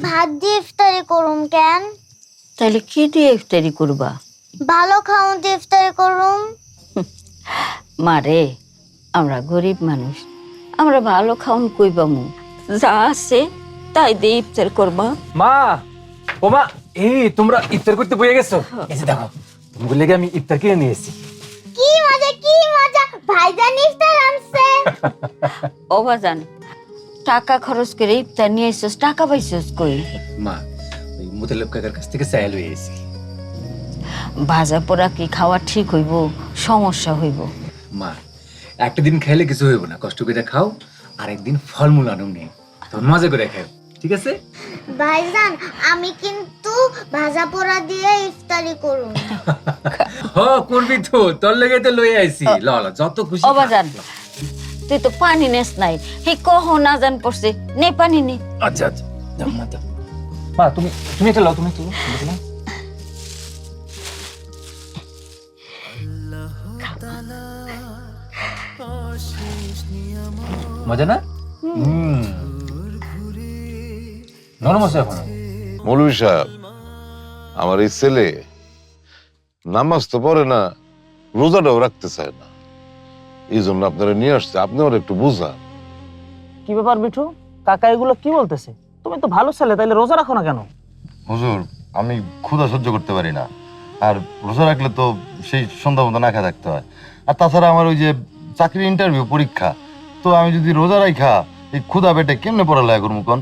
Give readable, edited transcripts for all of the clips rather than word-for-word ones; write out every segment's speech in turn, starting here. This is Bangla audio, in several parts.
ভাত দিয়ে ইফতারি করুম কেন? তাহলে কি দিয়ে ইফতারি করবা? ভালো খাওন দিয়ে ইফতারি করুম। মারে, আমরা গরিব মানুষ, আমরা ভালো খাওন কই পামু? যা আছে তাই দিয়ে ইফতার করবা। মা, ও মা, এই তোমরা ইফতার করতে বসে গেছো? এই যে দেখো, তোমাদের লেগে আমি ইফতার কিনে নিয়ে এসেছি। কি মজা, ভাইজান ইফতার আনছে। ও বাজান, টাকা খরচ করে ইফতার নিয়ে এসেছিস, টাকা পাইছিস কই? মা, ওই মুতালেব কাকার কাছ থেকে চাইল হয়ে এসেছি। ভাজা পোড়া কি খাওয়া ঠিক হইব? সমস্যা হইব। মা, একটা দিন খাইলে কিছু হইব না, কষ্ট করে খাও। আর একদিন ফলমূল আনুন নেই, তখন মজা করে খাও, ঠিক আছে? ভাইজান, আমি কিন্তু ভাজা পোড়া দিয়ে ইফতারি করুম। হ, করবি তো, তোর লেগে তো লই আইছি। ল ল, যত খুশি ও খা। বাজান, তুই তো পানি নেস নাই, হে কহ না জান পড়ছে, নে পানি নে। আচ্ছা আচ্ছা, যাও মা, যাও। মা, তুমি এটা লও, তুমি একটু বুঝলাম। মজা না? নরম আছে এখন। মৌলভী সাহেব, আমার এই ছেলে নামাজ তো পড়ে না, রোজাটাও রাখতে চায় না, এই জন্য আপনারা নিয়ে আসছে। আপনি ওর একটু বুঝান। কি ব্যাপার মিঠু, কাকা এগুলো কি বলতেছে? তুমি তো ভালো ছেলে, তাইলে রোজা রাখো না কেন? হুজুর, আমি ক্ষুধা সহ্য করতে পারি না, আর রোজা রাখলে তো সেই সন্ধ্যা মতো না খেয়ে থাকতে হয়। আর তাছাড়া আমার ওই যে চাকরির ইন্টারভিউ পরীক্ষা, তো আমি যদি রোজা রাখা এই ক্ষুধা পেটে কেমনে পড়ালেখা করবো কোন?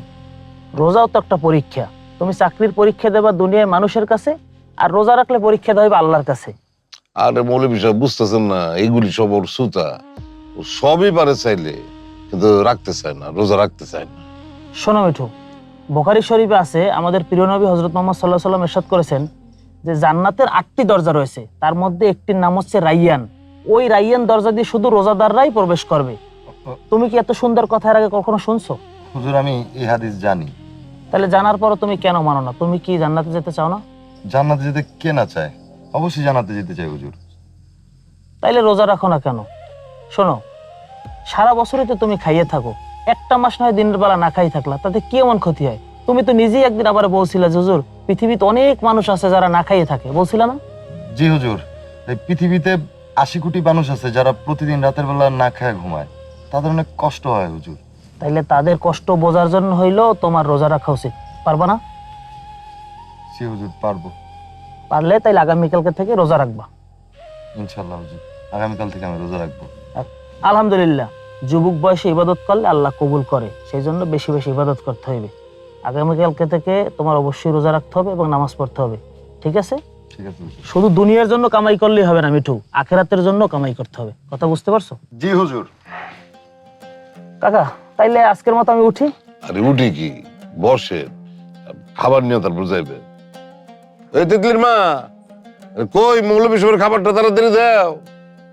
রোজাও তো একটা পরীক্ষা। তুমি চাকরির পরীক্ষা দেবা দুনিয়ায় মানুষের কাছে, আর রোজা রাখলে পরীক্ষা দেওয়া হবে আল্লাহর কাছে। আরে মৌলভী সাহেব, বুঝতেছেন না, এইগুলি সব ওর সুতা। ও সবই পারে চাইলে, কিন্তু রাখতে চায় না, রোজা রাখতে চায় না। শোনো মিঠু, বুখারী শরীফে আছে, আমাদের প্রিয় নবী হযরত মুহাম্মদ সাল্লাল্লাহু আলাইহি ওয়াসাল্লাম ইরশাদ করেছেন যে জান্নাতের 8টি দরজা রয়েছে, তার মধ্যে একটির নাম হচ্ছে রাইয়ান। ওই রাইয়ান দরজা দিয়ে শুধু রোজাদাররাই প্রবেশ করবে। তুমি কি এত সুন্দর কথা এর আগে কখনো শুনছো? হুজুর, আমি এই হাদিস জানি। তাহলে জানার পরও তুমি কেন মানো না? তুমি কি জান্নাতে যেতে চাও না? জান্নাতে যেতে কে না চায়? অবশ্যই জান্নাতে যেতে চাই হুজুর। তাইলে রোজা রাখো না কেন? শোনো, সারা বছরই তো তুমি খাইয়ে থাকো, একটা মাস নয় দিনের বেলা না খাই থাকলা, তাতে কি এমন ক্ষতি হয়? তুমি তো নিজেই একদিন আবার বলছিলে যে হুজুর, পৃথিবীতে অনেক মানুষ আছে যারা না খাইয়ে থাকে, বলছিলে না? জি হুজুর, এই পৃথিবীতে 80 কোটি মানুষ আছে যারা প্রতিদিন রাতের বেলা না খেয়ে ঘুমায়, তাদের অনেক কষ্ট হয় হুজুর। তাইলে তাদের কষ্ট বোঝার জন্য হইলো তোমার রোজা রাখা উচিত। পারবা না? জি হুজুর, পারবো। পারলে তাইলে আগামীকালকে থেকে রোজা রাখবা। ইনশাল্লাহ হুজুর, আগামীকাল থেকে আমি রোজা রাখবো। আলহামদুলিল্লাহ, যুবক বয়সে ইবাদত করলে আল্লাহ কবুল করে, সেই জন্য বেশি বেশি ইবাদত করতে হবে। আগামীকালকে থেকে তোমার অবশ্যই রোজা রাখতে হবে এবং নামাজ পড়তে হবে, ঠিক আছে? ঠিক আছে হুজুর। শুধু দুনিয়ার জন্য কামাই করলেই হবে না মিঠু, আখিরাতের জন্য কামাই করতে হবে। কথা বুঝতে পারছো? জি হুজুর। কাকা, তাইলে আজকের মতো আমি উঠি। আরে উঠি কি, বসে খাবার নিয়ে তারপর যাইবে। এই তিতলির মা, আরে কই মৌলভী সাহেবের খাবারটা তাড়াতাড়ি দাও।